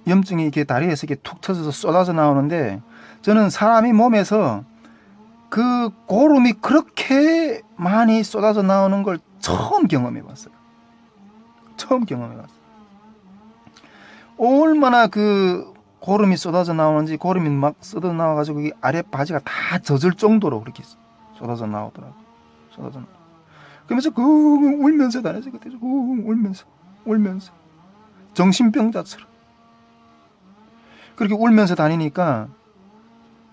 염증이 이렇게 다리에서 이렇게 툭 터져서 쏟아져 나오는데, 저는 사람이 몸에서 그 고름이 그렇게 많이 쏟아져 나오는 걸 처음 경험해 봤어요. 처음 경험해 봤어요. 얼마나 그 고름이 쏟아져 나오는지, 고름이 막 쏟아져 나와가지고 이 아래 바지가 다 젖을 정도로 그렇게 쏟아져 나오더라고. 쏟아져 나오고. 그러면서 울면서 다녔어요. 그때 울면서 정신병자처럼 그렇게 울면서 다니니까,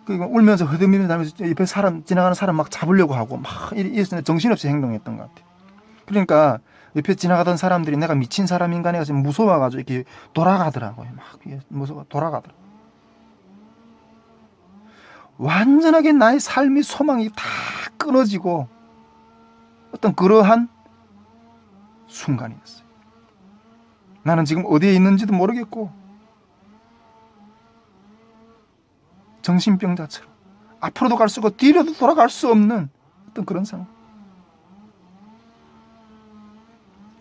그리고 울면서 허드미며 다니면서 옆에 지나가는 사람 막 잡으려고 하고 막 이랬는데 정신없이 행동했던 것 같아요. 그러니까 옆에 지나가던 사람들이 내가 미친 사람인가 내가 지금 무서워가지고 이렇게 돌아가더라고요. 막 무서워 돌아가더라고요. 완전하게 나의 삶의 소망이 다 끊어지고 어떤 그러한 순간이었어요. 나는 지금 어디에 있는지도 모르겠고 정신병자처럼 앞으로도 갈 수 없고 뒤로도 돌아갈 수 없는 어떤 그런 상황.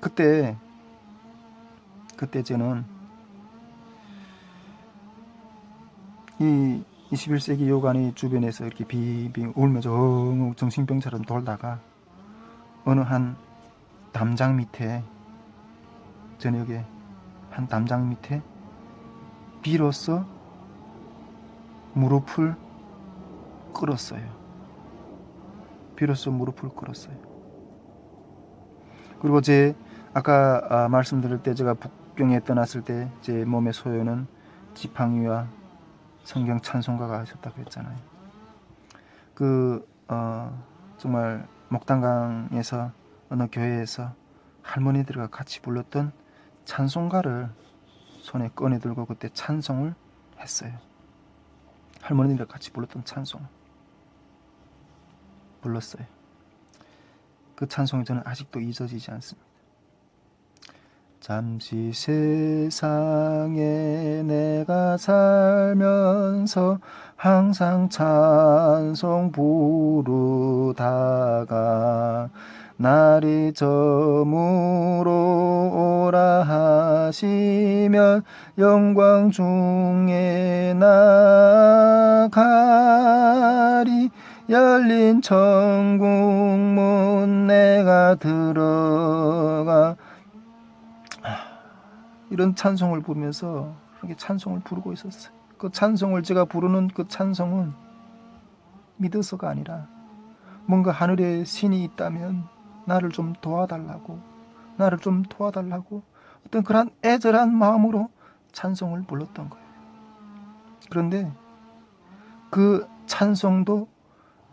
그때 저는 이 21세기 요관이 주변에서 이렇게 빙빙 울면서 정신병처럼 돌다가 어느 한 담장 밑에, 저녁에 한 담장 밑에 비로소 무릎을 꿇었어요. 비로소 무릎을 꿇었어요. 그리고 아까 말씀드릴 때 제가 북경에 떠났을 때 제 몸의 소요는 지팡이와 성경 찬송가가 하셨다고 했잖아요. 정말 목단강에서 어느 교회에서 할머니들과 같이 불렀던 찬송가를 손에 꺼내 들고 그때 찬송을 했어요. 할머니들과 같이 불렀던 찬송을 불렀어요. 그 찬송이 저는 아직도 잊어지지 않습니다. 잠시 세상에 내가 살면서 항상 찬송 부르다가 날이 저물어 오라 하시면 영광 중에 나가리. 열린 천국문 내가 들어가. 이런 찬송을 부르면서 그렇게 찬송을 부르고 있었어요. 그 찬송을 제가 부르는 그 찬송은 믿어서가 아니라 뭔가 하늘에 신이 있다면 나를 좀 도와달라고 어떤 그런 애절한 마음으로 찬송을 불렀던 거예요. 그런데 그 찬송도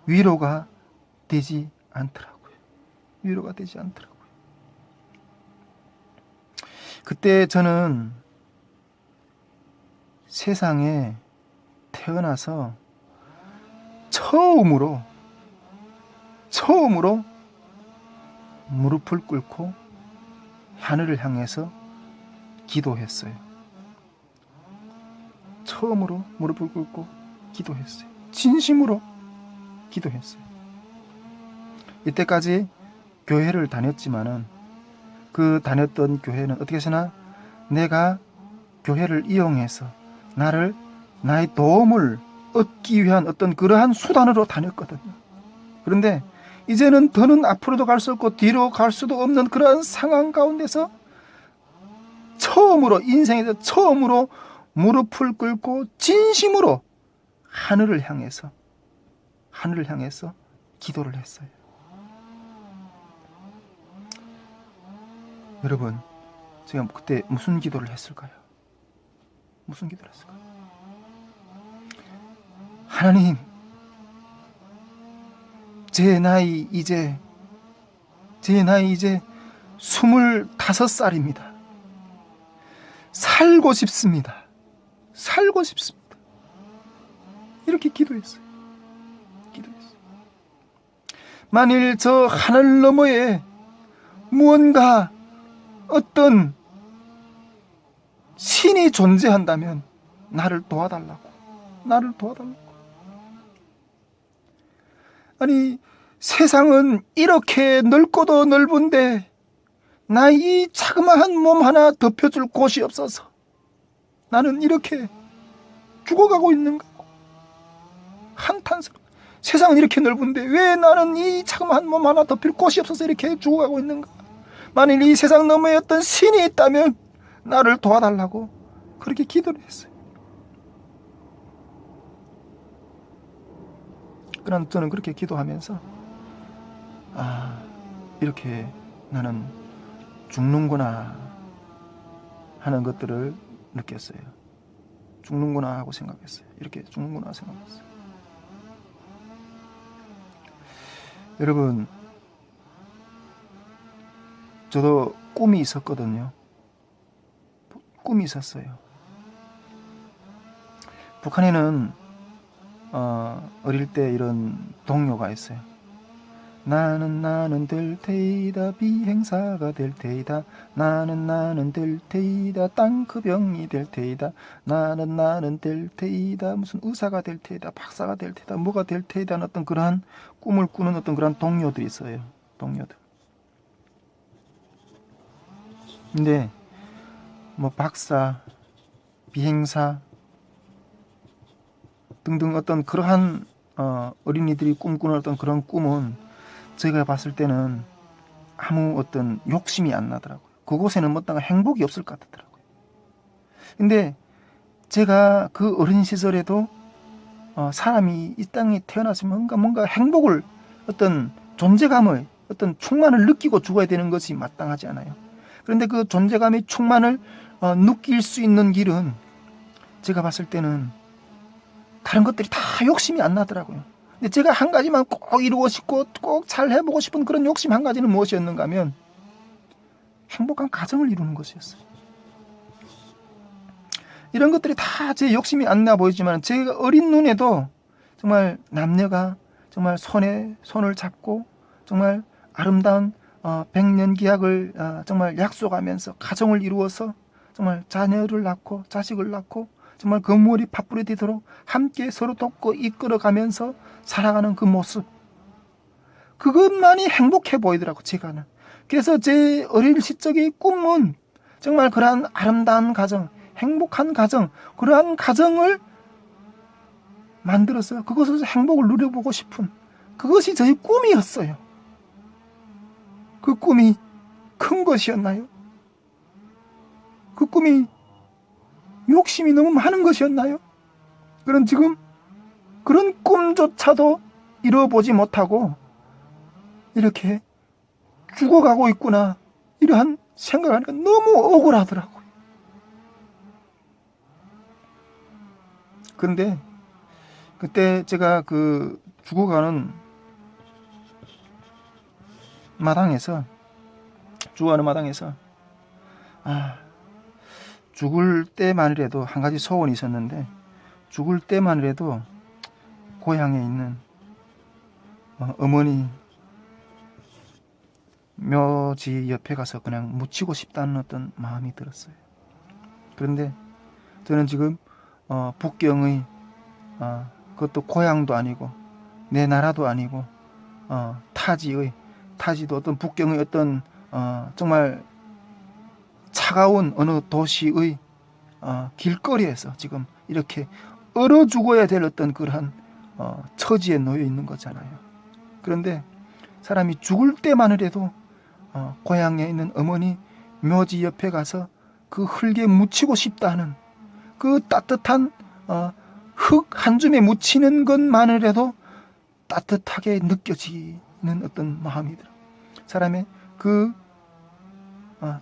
위로가 되지 않더라고요. 그때 저는 세상에 태어나서 처음으로 무릎을 꿇고 하늘을 향해서 기도했어요. 처음으로 무릎을 꿇고 기도했어요. 진심으로 기도했어요. 이때까지 교회를 다녔지만은 그 다녔던 교회는 어떻게 해서나 내가 교회를 이용해서 나의 도움을 얻기 위한 어떤 그러한 수단으로 다녔거든요. 그런데 이제는 더는 앞으로도 갈 수 없고 뒤로 갈 수도 없는 그러한 상황 가운데서 인생에서 처음으로 무릎을 꿇고 진심으로 하늘을 향해서 기도를 했어요. 여러분, 제가 그때 무슨 기도를 했을까요? 하나님, 제 나이 이제 25살입니다. 살고 싶습니다. 이렇게 기도했어요. 만일 저 하늘 너머에 무언가 어떤 신이 존재한다면 나를 도와달라고. 아니, 세상은 이렇게 넓고도 넓은데 나의 이 자그마한 몸 하나 덮여줄 곳이 없어서 나는 이렇게 죽어가고 있는가? 한탄스러워. 세상은 이렇게 넓은데 왜 나는 이 자그마한 몸 하나 덮일 곳이 없어서 이렇게 죽어가고 있는가? 만일 이 세상 너머에 어떤 신이 있다면 나를 도와달라고 그렇게 기도를 했어요. 그러나 저는 그렇게 기도하면서 이렇게 나는 죽는구나 하는 것들을 느꼈어요. 죽는구나 하고 생각했어요. 이렇게 죽는구나 생각했어요. 여러분, 저도 꿈이 있었거든요. 꿈이 있었어요. 북한에는 어릴 때 이런 동요가 있어요. 나는 될 테이다, 비행사가 될 테이다. 나는 될 테이다, 땅크병이 될 테이다. 나는 될 테이다, 무슨 의사가 될 테이다, 박사가 될 테이다, 뭐가 될 테이다 하는 어떤 그러한 꿈을 꾸는 어떤 그러한 동료들이 있어요. 동료들. 근데 뭐 박사, 비행사 등등 어떤 그러한 어린이들이 꿈꾸는 어떤 그런 꿈은 제가 봤을 때는 아무 어떤 욕심이 안 나더라고요. 그곳에는 뭔가 행복이 없을 것 같더라고요. 근데 제가 그 어린 시절에도 사람이 이 땅에 태어났으면 뭔가 행복을, 어떤 존재감을, 어떤 충만을 느끼고 죽어야 되는 것이 마땅하지 않아요. 그런데 그 존재감의 충만을 느낄 수 있는 길은 제가 봤을 때는 다른 것들이 다 욕심이 안 나더라고요. 근데 제가 한 가지만 꼭 이루고 싶고 꼭 잘 해보고 싶은 그런 욕심 한 가지는 무엇이었는가 하면 행복한 가정을 이루는 것이었어요. 이런 것들이 다 제 욕심이 안 나 보이지만 제가 어린 눈에도 정말 남녀가 정말 손에 손을 잡고 정말 아름다운 백년기약을 정말 약속하면서 가정을 이루어서 정말 자녀를 낳고 자식을 낳고 정말 그 머리 팥불이 되도록 함께 서로 돕고 이끌어가면서 살아가는 그 모습, 그것만이 행복해 보이더라고 제가는. 그래서 제 어릴 시절의 꿈은 정말 그러한 아름다운 가정, 행복한 가정, 그러한 가정을 만들어서 그것에서 행복을 누려보고 싶은, 그것이 저의 꿈이었어요. 그 꿈이 큰 것이었나요? 그 꿈이 욕심이 너무 많은 것이었나요? 그런 지금 그런 꿈조차도 이뤄보지 못하고 이렇게 죽어가고 있구나, 이러한 생각을 하니까 너무 억울하더라고요. 그런데 그때 제가 그 죽어가는 마당에서, 죽어가는 마당에서 죽을 때만이라도 한 가지 소원이 있었는데, 죽을 때만이라도 고향에 있는 어머니 묘지 옆에 가서 그냥 묻히고 싶다는 어떤 마음이 들었어요. 그런데 저는 지금 북경의 그것도 고향도 아니고 내 나라도 아니고 타지도 어떤 북경의 어떤 정말 차가운 어느 도시의 길거리에서 지금 이렇게 얼어 죽어야 될 어떤 그러한 처지에 놓여 있는 거잖아요. 그런데 사람이 죽을 때만이라도 고향에 있는 어머니 묘지 옆에 가서 그 흙에 묻히고 싶다는 그 따뜻한 흙 한 줌에 묻히는 것만이라도 따뜻하게 느껴지는 어떤 마음이더라. 사람의 그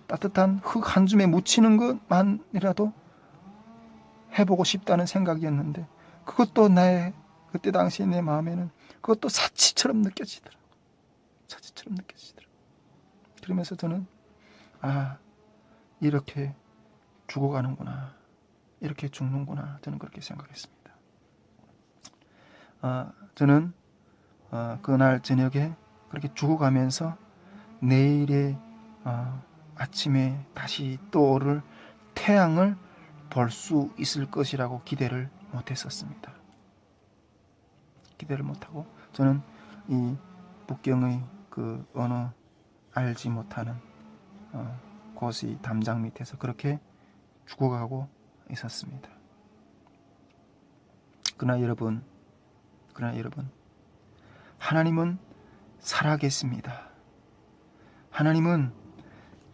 따뜻한 흙 한 줌에 묻히는 것만이라도 해보고 싶다는 생각이었는데, 그것도 나의 그때 당시 내 마음에는 그것도 사치처럼 느껴지더라. 사치처럼 느껴지더라. 그러면서 저는 이렇게 죽어가는구나, 이렇게 죽는구나, 저는 그렇게 생각했습니다. 저는 그날 저녁에 그렇게 죽어가면서 내일의 아침에 다시 떠오를 태양을 볼 수 있을 것이라고 기대를 못했었습니다. 기대를 못하고 저는 이 북경의 그 어느 알지 못하는 곳이 담장 밑에서 그렇게 죽어가고 있었습니다. 그러나 여러분, 하나님은 살아계십니다. 하나님은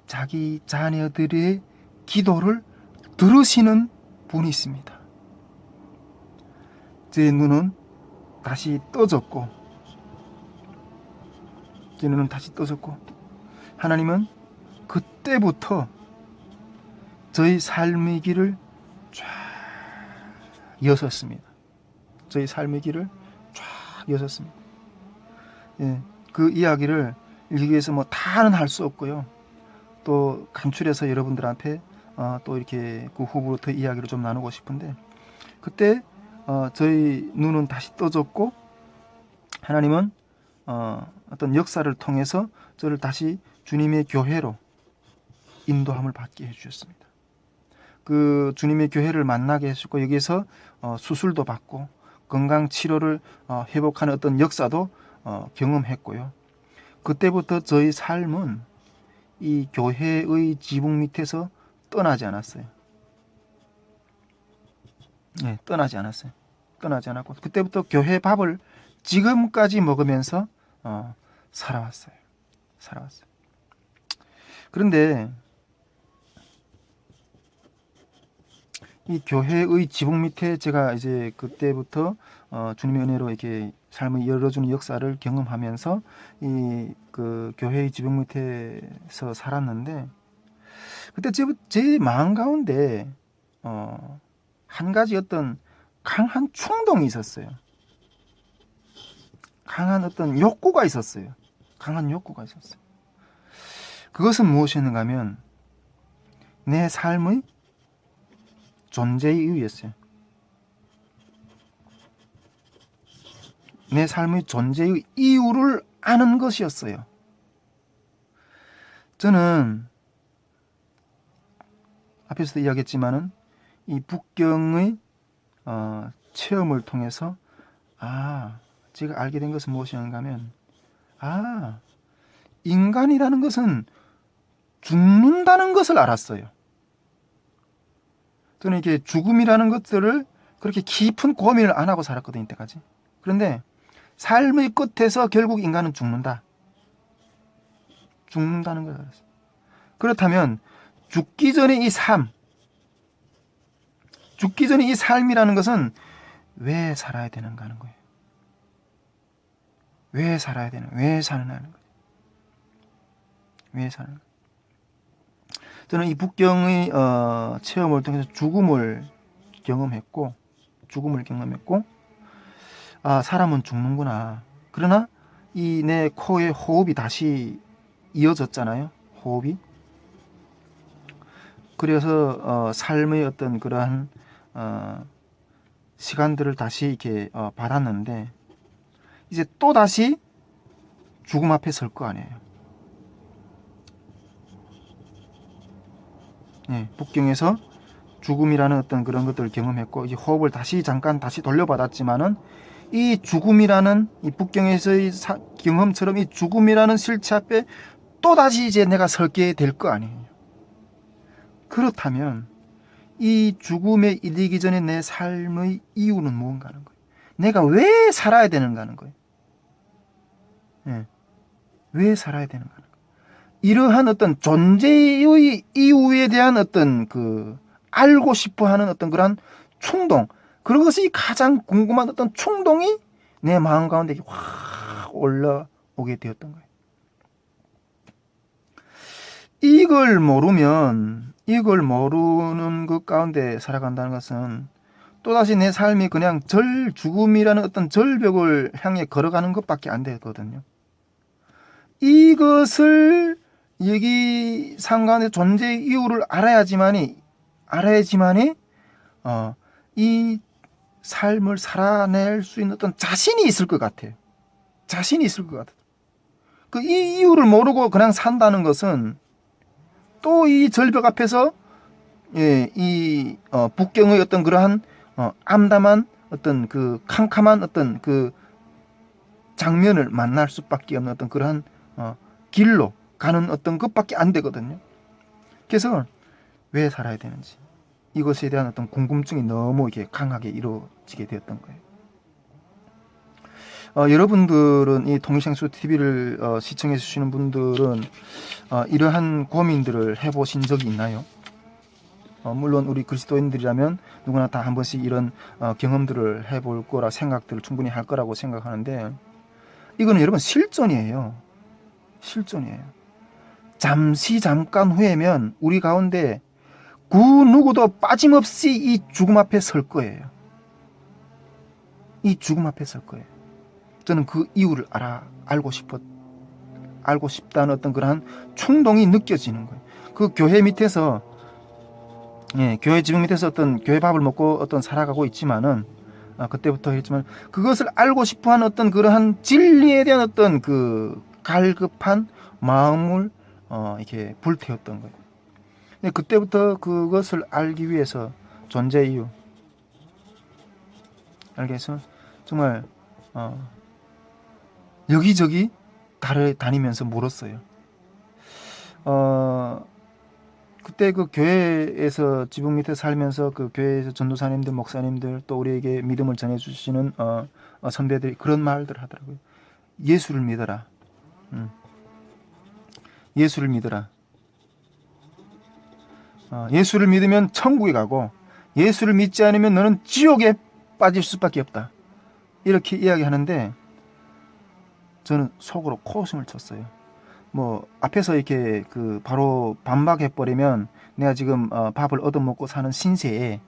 자기 자녀들의 기도를 들으시는 분이십니다. 제 눈은 다시 떠졌고, 하나님은 그때부터 저희 삶의 길을 쫙 여셨습니다. 예, 그 이야기를 일기 위해서 뭐 다는 할 수 없고요. 또 간추려서 여러분들한테 또 이렇게 그 후부로 더 이야기를 좀 나누고 싶은데, 그때 저희 눈은 다시 떠졌고, 하나님은 어떤 역사를 통해서 저를 다시 주님의 교회로 인도함을 받게 해주셨습니다. 그 주님의 교회를 만나게 해주고, 여기에서 수술도 받고 건강 치료를 회복하는 어떤 역사도 경험했고요. 그때부터 저희 삶은 이 교회의 지붕 밑에서 떠나지 않았어요. 네, 떠나지 않았고, 그때부터 교회 밥을 지금까지 먹으면서 살아왔어요. 그런데 이 교회의 지붕 밑에 제가 이제 그때부터 주님의 은혜로 이렇게 삶을 열어주는 역사를 경험하면서 이 그 교회의 지붕 밑에서 살았는데, 그때 제 마음 가운데 한 가지 어떤 강한 충동이 있었어요. 강한 어떤 욕구가 있었어요. 그것은 무엇이었는가 하면 내 삶의 존재의 이유였어요. 내 삶의 존재의 이유를 아는 것이었어요. 저는 앞에서도 이야기했지만은 이 북경의 체험을 통해서 제가 알게 된 것은 무엇이었는가 하면 인간이라는 것은 죽는다는 것을 알았어요. 저는 이게 죽음이라는 것들을 그렇게 깊은 고민을 안 하고 살았거든요, 이때까지. 그런데 삶의 끝에서 결국 인간은 죽는다는 걸 알았어요. 그렇다면 죽기 전에 이 삶이라는 것은 왜 살아야 되는가 하는 거예요. 왜 사는 거예요. 저는 이 북경의 체험을 통해서 죽음을 경험했고, 사람은 죽는구나. 그러나 이 내 코의 호흡이 다시 이어졌잖아요. 그래서 삶의 어떤 그러한 시간들을 다시 이렇게 받았는데, 이제 또 다시 죽음 앞에 설 거 아니에요. 네, 북경에서 죽음이라는 어떤 그런 것들을 경험했고, 이제 호흡을 잠깐 다시 돌려받았지만은, 이 죽음이라는 이 북경에서의 경험처럼 이 죽음이라는 실체 앞에 또 다시 이제 내가 서게 될 거 아니에요. 그렇다면 이 죽음에 이르기 전에 내 삶의 이유는 무엇인가 하는 거예요. 내가 왜 살아야 되는가 하는 거예요. 네. 왜 살아야 되는가 하는 거예요. 이러한 어떤 존재의 이유에 대한 어떤 그 알고 싶어 하는 어떤 그런 충동, 그것이 가장 궁금한 어떤 충동이 내 마음 가운데 확 올라오게 되었던 거예요. 이걸 모르는 것 가운데 살아간다는 것은 또다시 내 삶이 그냥 죽음이라는 어떤 절벽을 향해 걸어가는 것밖에 안 되거든요. 이것을 여기 삶 가운데 존재의 이유를 알아야지만이 이 삶을 살아낼 수 있는 어떤 자신이 있을 것 같아요. 그 이 이유를 모르고 그냥 산다는 것은 또 이 절벽 앞에서 북경의 어떤 그러한 암담한 어떤 그 캄캄한 어떤 그 장면을 만날 수밖에 없는 어떤 그러한 길로 가는 어떤 것밖에 안 되거든요. 그래서 왜 살아야 되는지, 이것에 대한 어떤 궁금증이 너무 이렇게 강하게 이루어지게 되었던 거예요. 여러분들은 이 통일생수 TV를 시청해 주시는 분들은 이러한 고민들을 해보신 적이 있나요? 물론 우리 그리스도인들이라면 누구나 다 한 번씩 이런 경험들을 해볼 거라 생각들을 충분히 할 거라고 생각하는데, 이거는 여러분 실존이에요. 실존이에요. 잠시 잠깐 후에면 우리 가운데 그 누구도 빠짐없이 이 죽음 앞에 설 거예요. 이 죽음 앞에 설 거예요. 저는 그 이유를 알고 싶다는 어떤 그러한 충동이 느껴지는 거예요. 그 교회 밑에서, 교회 지붕 밑에서 어떤 교회 밥을 먹고 어떤 살아가고 있지만은, 그때부터 했지만, 그것을 알고 싶어 하는 어떤 그러한 진리에 대한 어떤 그 갈급한 마음을, 이렇게 불태웠던 거예요. 근데 그때부터 그것을 알기 위해서 존재 이유, 알기 위해서 정말, 여기저기 다니면서 물었어요. 그때 그 교회에서 지붕 밑에 살면서 그 교회에서 전도사님들, 목사님들, 또 우리에게 믿음을 전해주시는 선배들이 그런 말들 하더라고요. 예수를 믿어라. 예수를 믿어라. 예수를 믿으면 천국에 가고, 예수를 믿지 않으면 너는 지옥에 빠질 수밖에 없다. 이렇게 이야기하는데, 저는 속으로 코웃음을 쳤어요. 뭐 앞에서 이렇게 그 바로 반박해 버리면 내가 지금 밥을 얻어먹고 사는 신세에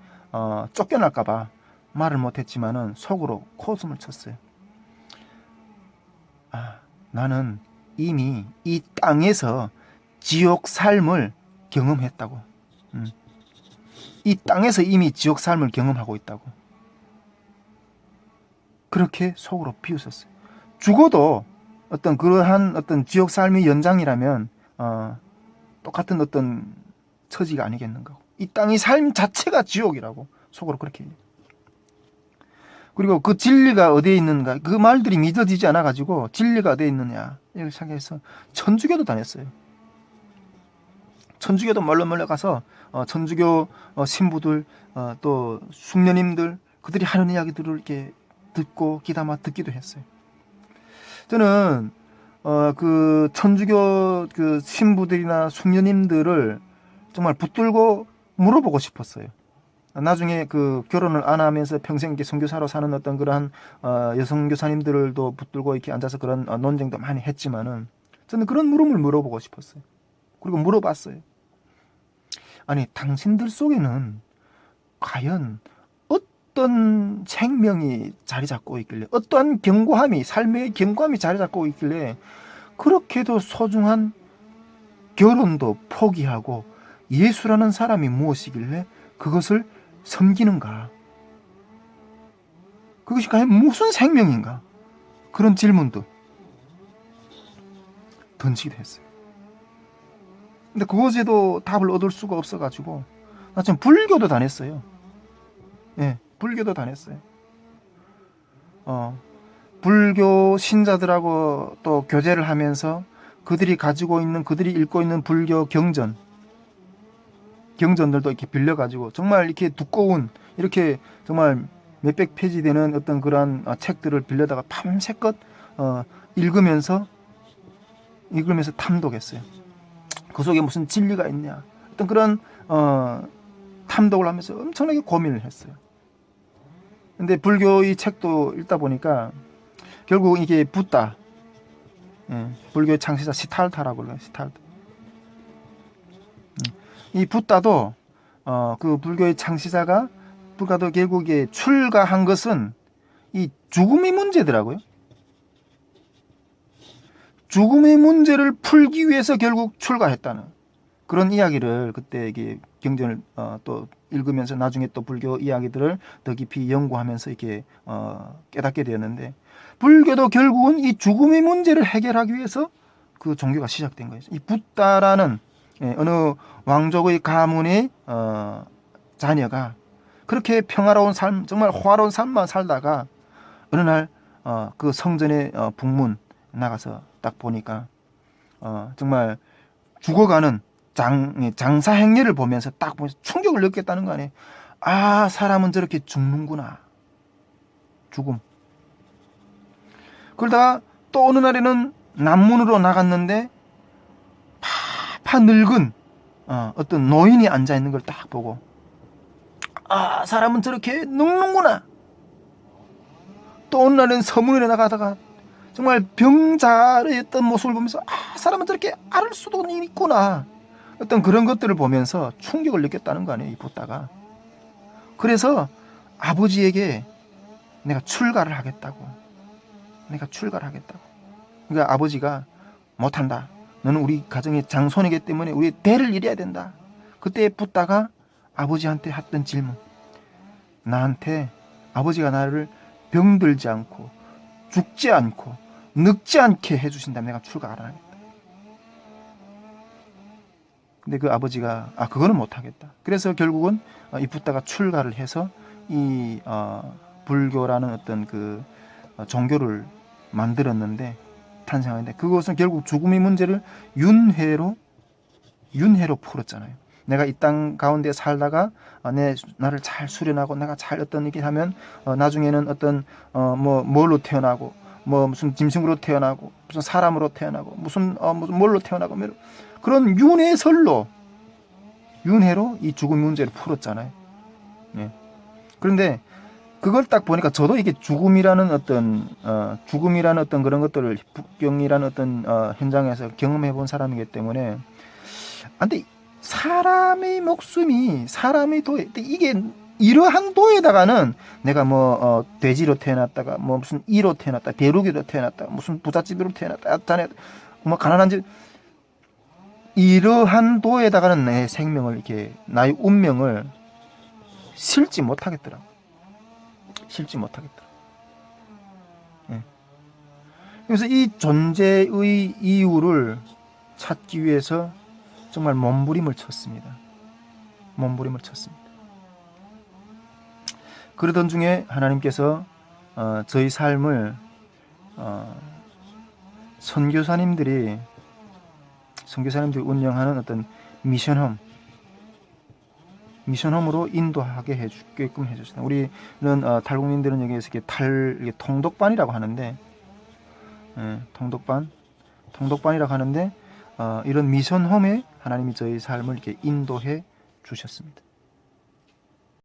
쫓겨날까봐 말을 못했지만은 속으로 코웃음을 쳤어요. 나는 이미 이 땅에서 지옥 삶을 경험했다고. 이 땅에서 이미 지옥 삶을 경험하고 있다고. 그렇게 속으로 비웃었어요. 죽어도 어떤 그러한 어떤 지옥 삶의 연장이라면 똑같은 어떤 처지가 아니겠는가. 이 땅의 삶 자체가 지옥이라고 속으로 그렇게. 그리고 그 진리가 어디에 있는가, 그 말들이 믿어지지 않아 가지고 진리가 어디에 있느냐 이렇게 생각해서 천주교도 다녔어요. 천주교도 몰래 가서 천주교 신부들, 또 숙녀님들, 그들이 하는 이야기들을 이렇게 듣고 귀담아 듣기도 했어요. 저는 그 천주교 그 신부들이나 숙녀님들을 정말 붙들고 물어보고 싶었어요. 나중에 그 결혼을 안 하면서 평생 이렇게 선교사로 사는 어떤 그러한 여성 교사님들도 붙들고 이렇게 앉아서 그런 논쟁도 많이 했지만은, 저는 그런 물음을 물어보고 싶었어요. 그리고 물어봤어요. 아니, 당신들 속에는 과연 어떤 생명이 자리 잡고 있길래, 어떠한 견고함이, 삶의 견고함이 자리 잡고 있길래 그렇게도 소중한 결혼도 포기하고 예수라는 사람이 무엇이길래 그것을 섬기는가? 그것이 과연 무슨 생명인가? 그런 질문도 던지기도 했어요. 근데 그것에도 답을 얻을 수가 없어가지고 나 지금 불교도 다녔어요. 불교도 다녔어요. 불교 신자들하고 또 교제를 하면서 그들이 가지고 있는, 그들이 읽고 있는 불교 경전들도 이렇게 빌려가지고 정말 이렇게 두꺼운, 이렇게 정말 몇백 페이지 되는 어떤 그러한 책들을 빌려다가 밤새껏 읽으면서 탐독했어요. 그 속에 무슨 진리가 있냐, 어떤 그런 탐독을 하면서 엄청나게 고민을 했어요. 근데 불교의 책도 읽다 보니까 결국 이게 붓다, 불교의 창시자 시탈타라고 그래요. 시탈타. 이 붓다도 그 불교의 창시자가 불가도 결국에 출가한 것은 이 죽음의 문제더라고요. 죽음의 문제를 풀기 위해서 결국 출가했다는 그런 이야기를 그때 이게 경전을 또 읽으면서 나중에 또 불교 이야기들을 더 깊이 연구하면서 이렇게 깨닫게 되었는데, 불교도 결국은 이 죽음의 문제를 해결하기 위해서 그 종교가 시작된 거예요. 이 붓다라는 어느 왕족의 가문의 자녀가 그렇게 평화로운 삶, 정말 호화로운 삶만 살다가 어느 날 그 성전의 북문 나가서 딱 보니까 정말 죽어가는 장사 행렬을 보면서 딱 보면서 충격을 느꼈다는 거 아니에요. 아, 사람은 저렇게 죽는구나. 죽음. 그러다가 또 어느 날에는 남문으로 나갔는데 파 늙은 어떤 노인이 앉아 있는 걸 딱 보고, 아, 사람은 저렇게 늙는구나. 또 어느 날은 서문에 나가다가 정말 병자의 어떤 모습을 보면서, 아, 사람은 저렇게 앓을 수도 있구나. 어떤 그런 것들을 보면서 충격을 느꼈다는 거 아니에요, 이 붓다가. 그래서 아버지에게 내가 출가를 하겠다고. 그러니까 아버지가 못한다. 너는 우리 가정의 장손이기 때문에 우리 대를 이뤄야 된다. 그때 붓다가 아버지한테 했던 질문. 나한테 아버지가 나를 병들지 않고 죽지 않고 늙지 않게 해주신다면 내가 출가를 하겠다. 근데 그 아버지가 그거는 못하겠다. 그래서 결국은 이 붓다가 출가를 해서 이 불교라는 어떤 그 종교를 만들었는데, 탄생하는데, 그것은 결국 죽음의 문제를 윤회로 풀었잖아요. 내가 이 땅 가운데 살다가 나를 잘 수련하고 내가 잘 어떤 일을 하면 나중에는 어떤 뭘로 태어나고, 무슨 짐승으로 태어나고, 무슨 사람으로 태어나고, 무슨 뭘로 태어나고, 그런 윤회로 이 죽음 문제를 풀었잖아요. 예. 그런데 그걸 딱 보니까 저도 이게 죽음이라는 어떤 그런 것들을 북경이라는 어떤 현장에서 경험해 본 사람이기 때문에, 근데 사람의 목숨이 이게 이러한 도에다가는 내가 돼지로 태어났다가 무슨 이로 태어났다, 대루기로 태어났다, 무슨 부잣집으로 태어났다, 자네 가난한 집, 이러한 도에다가는 내 생명을, 이렇게 나의 운명을 실지 못하겠더라. 예. 그래서 이 존재의 이유를 찾기 위해서 정말 몸부림을 쳤습니다. 그러던 중에 하나님께서 저희 삶을 선교사님들이 운영하는 어떤 미션홈으로 인도하게 해주게끔 해주셨다. 우리는 탈북민들은 여기에서 이게 통독반이라고 하는데, 통독반이라고 하는데, 이런 미션홈에 하나님이 저희 삶을 이렇게 인도해 주셨습니다.